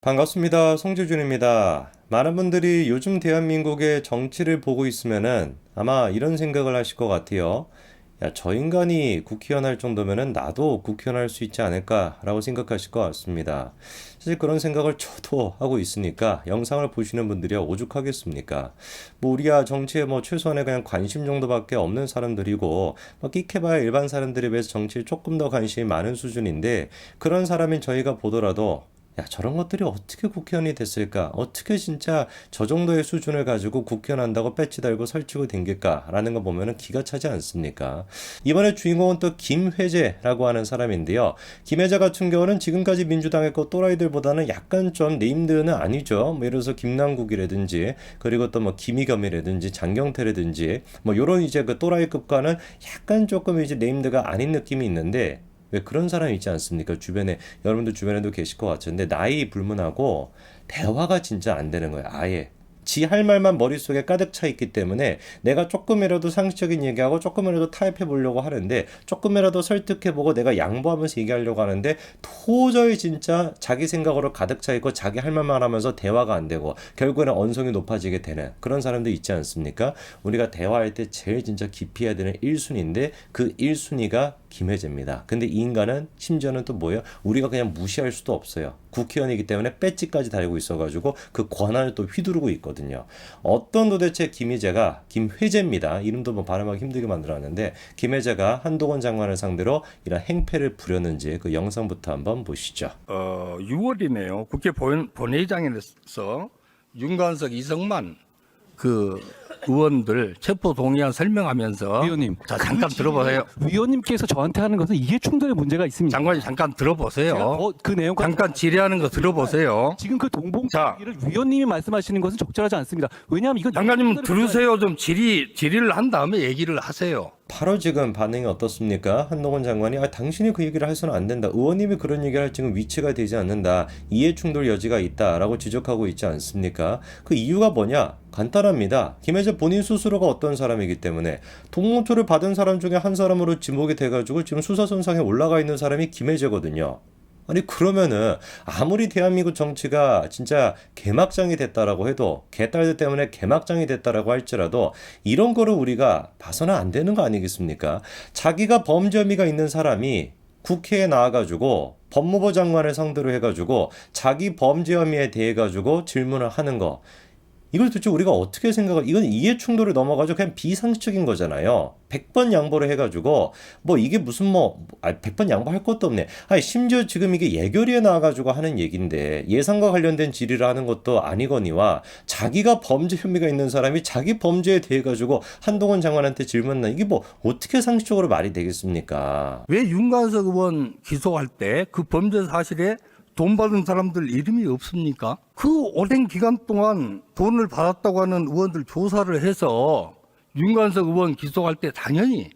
반갑습니다. 송재준입니다. 많은 분들이 요즘 대한민국의 정치를 보고 있으면은 아마 이런 생각을 하실 것 같아요. 야, 저 인간이 국회의원 할 정도면은 나도 국회의원 할 수 있지 않을까라고 생각하실 것 같습니다. 사실 그런 생각을 저도 하고 있으니까 영상을 보시는 분들이 오죽하겠습니까? 뭐 우리가 정치에 뭐 최소한의 그냥 관심 정도밖에 없는 사람들이고 뭐 끽해봐야 일반 사람들에 비해서 정치에 조금 더 관심이 많은 수준인데 그런 사람인 저희가 보더라도 야, 저런 것들이 어떻게 국회의원이 됐을까? 어떻게 진짜 저 정도의 수준을 가지고 국회의원 한다고 배지 달고 설치고 댕길까라는 거 보면은 기가 차지 않습니까? 이번에 주인공은 또 김회재라고 하는 사람인데요. 김회재 같은 경우는 지금까지 민주당의 그 또라이들보다는 약간 좀 네임드는 아니죠. 뭐 예를 들어서 김남국이라든지 그리고 또 뭐 김의겸이라든지 장경태라든지 뭐 요런 이제 그 또라이급과는 약간 조금 이제 네임드가 아닌 느낌이 있는데 왜 그런 사람이 있지 않습니까? 주변에 여러분들 주변에도 계실 것 같은데 나이 불문하고 대화가 진짜 안 되는 거예요. 아예. 지 할 말만 머릿속에 가득 차 있기 때문에 내가 조금이라도 상식적인 얘기하고 조금이라도 타협해 보려고 하는데 조금이라도 설득해 보고 내가 양보하면서 얘기하려고 하는데 도저히 진짜 자기 생각으로 가득 차 있고 자기 할 말만 하면서 대화가 안 되고 결국에는 언성이 높아지게 되는 그런 사람들 있지 않습니까? 우리가 대화할 때 제일 진짜 기피해야 되는 1순위인데 그 1순위가 김혜재입니다. 근데 이 인간은 심지어는 또 뭐예요? 우리가 그냥 무시할 수도 없어요. 국회의원이기 때문에 배지까지 달고 있어가지고 그 권한을 또 휘두르고 있거든요. 어떤 도대체 김희재가 김회재입니다. 이름도 뭐 발음하기 힘들게 만들어놨는데 김회재가 한동훈 장관을 상대로 이런 행패를 부렸는지 그 영상부터 한번 보시죠. 6월이네요. 국회 본회의장에서 윤관석, 이성만 그 의원들 체포 동의안 설명하면서 위원님, 잠깐 들어보세요. 위원님께서 저한테 하는 것은 이해 충돌의 문제가 있습니다. 장관이 잠깐 들어보세요. 그 내용과 잠깐 질의하는 거 들어보세요. 지금 그 동봉 자. 얘기를 위원님이 말씀하시는 것은 적절하지 않습니다. 왜냐하면 이건 장관님 들으세요. 좀 질의를 한 다음에 얘기를 하세요. 바로 지금 반응이 어떻습니까? 한동훈 장관이 당신이 그 얘기를 해서는 안 된다. 의원님이 그런 얘기를 할 지금 위치가 되지 않는다. 이해충돌 여지가 있다라고 지적하고 있지 않습니까? 그 이유가 뭐냐? 간단합니다. 김혜재 본인 스스로가 어떤 사람이기 때문에 동봉투를 받은 사람 중에 한 사람으로 지목이 돼가지고 지금 수사선상에 올라가 있는 사람이 김혜재거든요. 아니 그러면은 아무리 대한민국 정치가 진짜 개막장이 됐다라고 해도 개딸들 때문에 개막장이 됐다라고 할지라도 이런 거를 우리가 봐서는 안 되는 거 아니겠습니까? 자기가 범죄 혐의가 있는 사람이 국회에 나와가지고 법무부 장관을 상대로 해가지고 자기 범죄 혐의에 대해 가지고 질문을 하는 거 이걸 도대체 우리가 어떻게 생각을 이건 이해 충돌을 넘어가지고 그냥 비상식적인 거잖아요. 100번 양보를 해가지고 뭐 이게 무슨 100번 양보할 것도 없네. 아니 심지어 지금 이게 예결위에 나와가지고 하는 얘기인데 예산과 관련된 질의를 하는 것도 아니거니와 자기가 범죄 혐의가 있는 사람이 자기 범죄에 대해 가지고 한동훈 장관한테 질문나 이게 뭐 어떻게 상식적으로 말이 되겠습니까? 왜 윤관석 의원 기소할 때 그 범죄 사실에 돈 받은 사람들 이름이 없습니까? 그 오랜 기간 동안 돈을 받았다고 하는 의원들 조사를 해서 윤관석 의원 기소할 때 당연히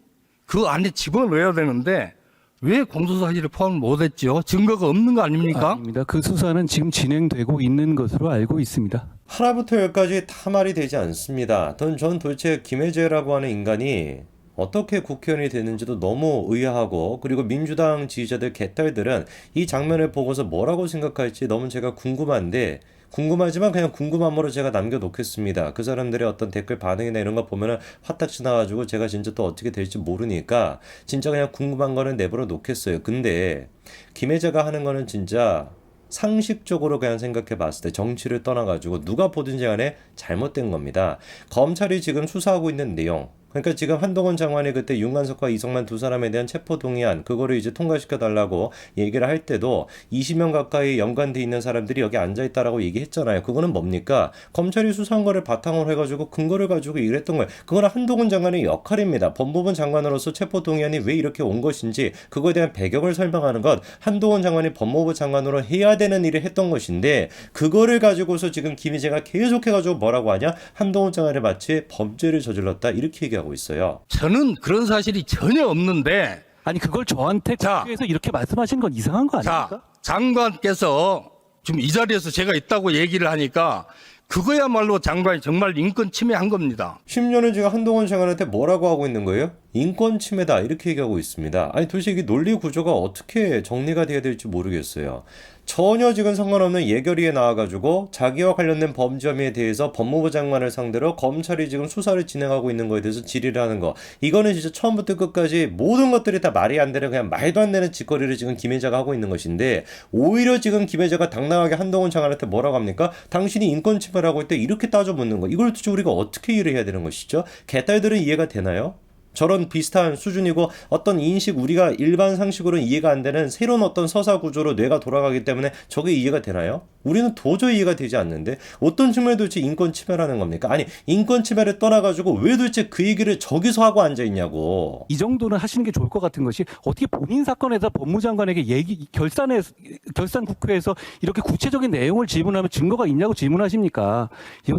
그 안에 집어넣어야 되는데 왜 공소사실을 포함 못했죠? 증거가 없는 거 아닙니까? 아닙니다. 그 수사는 지금 진행되고 있는 것으로 알고 있습니다. 하나부터 열까지 다 말이 되지 않습니다. 전 도대체 김혜재라고 하는 인간이 어떻게 국회의원이 되는지도 너무 의아하고 그리고 민주당 지지자들 개딸들은 이 장면을 보고서 뭐라고 생각할지 너무 제가 궁금한데 궁금하지만 그냥 궁금함으로 제가 남겨놓겠습니다. 그 사람들의 어떤 댓글 반응이나 이런 거 보면은 화딱 지나가지고 제가 진짜 또 어떻게 될지 모르니까 진짜 그냥 궁금한 거는 내버려 놓겠어요. 근데 김혜재가 하는 거는 진짜 상식적으로 그냥 생각해 봤을 때 정치를 떠나가지고 누가 보든지 간에 잘못된 겁니다. 검찰이 지금 수사하고 있는 내용 그러니까 지금 한동훈 장관이 그때 윤관석과 이성만 두 사람에 대한 체포 동의안 그거를 이제 통과시켜 달라고 얘기를 할 때도 20명 가까이 연관돼 있는 사람들이 여기 앉아 있다라고 얘기했잖아요. 그거는 뭡니까? 검찰이 수사한 거를 바탕으로 해가지고 근거를 가지고 얘기를 했던 거예요. 그거는 한동훈 장관의 역할입니다. 법무부 장관으로서 체포 동의안이 왜 이렇게 온 것인지 그거에 대한 배경을 설명하는 것 한동훈 장관이 법무부 장관으로 해야 되는 일을 했던 것인데 그거를 가지고서 지금 김희재가 계속해가지고 뭐라고 하냐? 한동훈 장관이 마치 범죄를 저질렀다 이렇게 얘기하고 있어요. 저는 그런 사실이 전혀 없는데 아니 그걸 저한테 자. 국회에서 이렇게 말씀하신 건 이상한 거 아닙니까? 자, 장관께서 지금 이 자리에서 제가 있다고 얘기를 하니까 그거야말로 장관이 정말 인권 침해한 겁니다. 심지어는 지금 한동훈 장관한테 뭐라고 하고 있는 거예요? 인권 침해다 이렇게 얘기하고 있습니다. 아니 도대체 이게 논리 구조가 어떻게 정리가 돼야 될지 모르겠어요. 전혀 지금 상관없는 예결위에 나와가지고 자기와 관련된 범죄 혐의에 대해서 법무부 장관을 상대로 검찰이 지금 수사를 진행하고 있는 거에 대해서 질의를 하는 거, 이거는 진짜 처음부터 끝까지 모든 것들이 다 말이 안 되는, 그냥 말도 안 되는 짓거리를 지금 김혜자가 하고 있는 것인데, 오히려 지금 김혜자가 당당하게 한동훈 장관한테 뭐라고 합니까? 당신이 인권 침해를 하고 있다 이렇게 따져 묻는 거, 이걸 도대체 우리가 어떻게 이해를 해야 되는 것이죠? 개딸들은 이해가 되나요? 저런 비슷한 수준이고 어떤 인식, 우리가 일반 상식으로는 이해가 안 되는 새로운 어떤 서사 구조로 뇌가 돌아가기 때문에 저게 이해가 되나요? 우리는 도저히 이해가 되지 않는데 어떤 측면에 도대체 인권 침해라는 겁니까? 아니 인권 침해를 떠나가지고 왜 도대체 그 얘기를 저기서 하고 앉아있냐고. 이 정도는 하시는 게 좋을 것 같은 것이, 어떻게 본인 사건에서 법무장관에게 결산 국회에서 이렇게 구체적인 내용을 질문하면 증거가 있냐고 질문하십니까?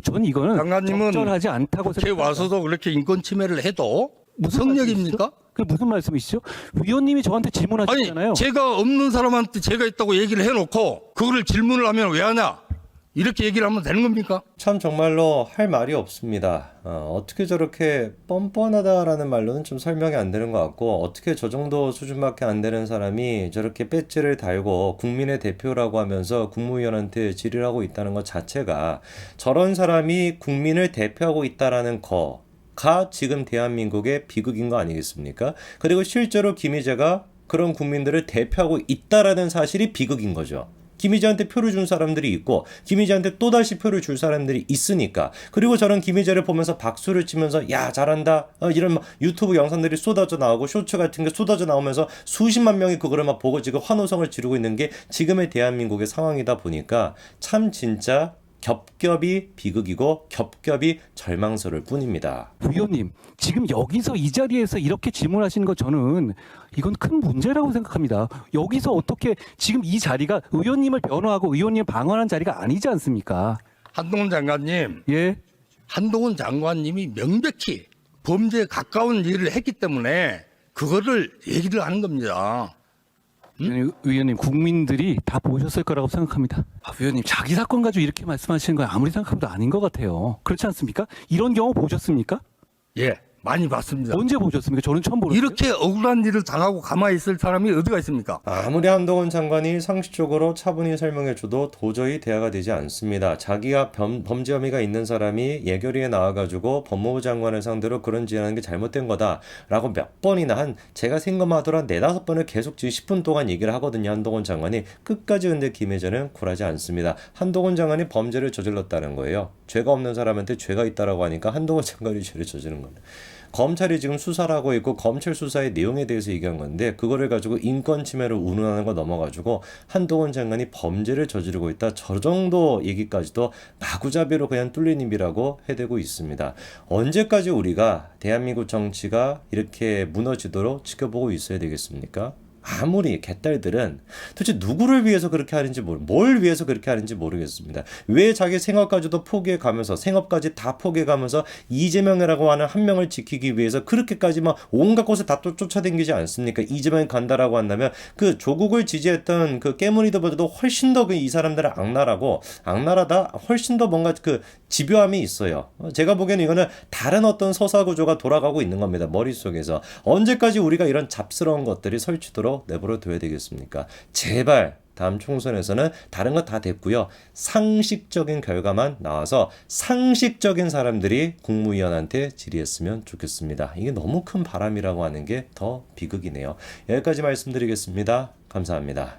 전 이거는 장관님은 적절하지 않다고 국회 생각합니다. 와서도 그렇게 인권 침해를 해도 무슨 성역입니까? 그게 무슨 말씀이시죠? 위원님이 저한테 질문하셨잖아요. 아니 제가 없는 사람한테 제가 있다고 얘기를 해놓고 그거를 질문을 하면 왜 하냐 이렇게 얘기를 하면 되는 겁니까? 참 정말로 할 말이 없습니다. 어떻게 저렇게 뻔뻔하다라는 말로는 좀 설명이 안 되는 것 같고, 어떻게 저 정도 수준밖에 안 되는 사람이 저렇게 배지를 달고 국민의 대표라고 하면서 국무위원한테 질의를 하고 있다는 것 자체가, 저런 사람이 국민을 대표하고 있다라는 거가 지금 대한민국의 비극인 거 아니겠습니까? 그리고 실제로 김희재가 그런 국민들을 대표하고 있다라는 사실이 비극인 거죠. 김희재한테 표를 준 사람들이 있고 김희재한테 또다시 표를 줄 사람들이 있으니까, 그리고 저런 김희재를 보면서 박수를 치면서 야 잘한다 이런 막 유튜브 영상들이 쏟아져 나오고 쇼츠 같은 게 쏟아져 나오면서 수십만 명이 그거를 막 보고 지금 환호성을 지르고 있는 게 지금의 대한민국의 상황이다 보니까 참 진짜 겹겹이 비극이고 겹겹이 절망스러울 뿐입니다. 위원님, 지금 여기서 이 자리에서 이렇게 질문하시는 것, 저는 이건 큰 문제라고 생각합니다. 여기서 어떻게, 지금 이 자리가 의원님을 변호하고 의원님을 방어하는 자리가 아니지 않습니까? 한동훈 장관님, 예? 한동훈 장관님이 명백히 범죄에 가까운 일을 했기 때문에 그거를 얘기를 하는 겁니다. 위원님, 국민들이 다 보셨을 거라고 생각합니다. 위원님, 자기 사건 가지고 이렇게 말씀하시는 건 아무리 생각해도 아닌 것 같아요. 그렇지 않습니까? 이런 경우 보셨습니까? 예, 많이 봤습니다. 언제 보셨습니까? 저는 처음 보는데. 이렇게 억울한 일을 당하고 가만히 있을 사람이 어디가 있습니까? 아무리 한동훈 장관이 상식적으로 차분히 설명해줘도 도저히 대화가 되지 않습니다. 자기가 범죄 혐의가 있는 사람이 예결위에 나와가지고 법무부 장관을 상대로 그런 질의하는 게 잘못된 거다라고 몇 번이나, 제가 생각만 하더라도 한 4-5번을 계속 지금 10분 동안 얘기를 하거든요. 한동훈 장관이. 끝까지 근데 김혜재는 굴하지 않습니다. 한동훈 장관이 범죄를 저질렀다는 거예요. 죄가 없는 사람한테 죄가 있다라고 하니까 한동훈 장관이 죄를 저지른 겁니다. 검찰이 지금 수사를 하고 있고 검찰 수사의 내용에 대해서 얘기한 건데, 그거를 가지고 인권 침해를 운운하는 거 넘어가지고 한동훈 장관이 범죄를 저지르고 있다, 저 정도 얘기까지도 마구잡이로 그냥 뚫린 입이라고 해대고 있습니다. 언제까지 우리가 대한민국 정치가 이렇게 무너지도록 지켜보고 있어야 되겠습니까? 아무리 개딸들은 도대체 누구를 위해서 그렇게 하는지 뭘 위해서 그렇게 하는지 모르겠습니다. 왜 자기 생업까지도 포기해가면서, 생업까지 다 포기해가면서 이재명이라고 하는 한 명을 지키기 위해서 그렇게까지 막 온갖 곳에 다 쫓아다니지 않습니까? 이재명이 간다라고 한다면 그 조국을 지지했던 그 깨문이들보다도 훨씬 더 이 사람들은 악랄하다 훨씬 더 뭔가 그 집요함이 있어요. 제가 보기에는 이거는 다른 어떤 서사 구조가 돌아가고 있는 겁니다. 머릿속에서. 언제까지 우리가 이런 잡스러운 것들이 설치도록 내버려 둬야 되겠습니까? 제발 다음 총선에서는 다른 거 다 됐고요. 상식적인 결과만 나와서 상식적인 사람들이 국무위원한테 질의했으면 좋겠습니다. 이게 너무 큰 바람이라고 하는 게 더 비극이네요. 여기까지 말씀드리겠습니다. 감사합니다.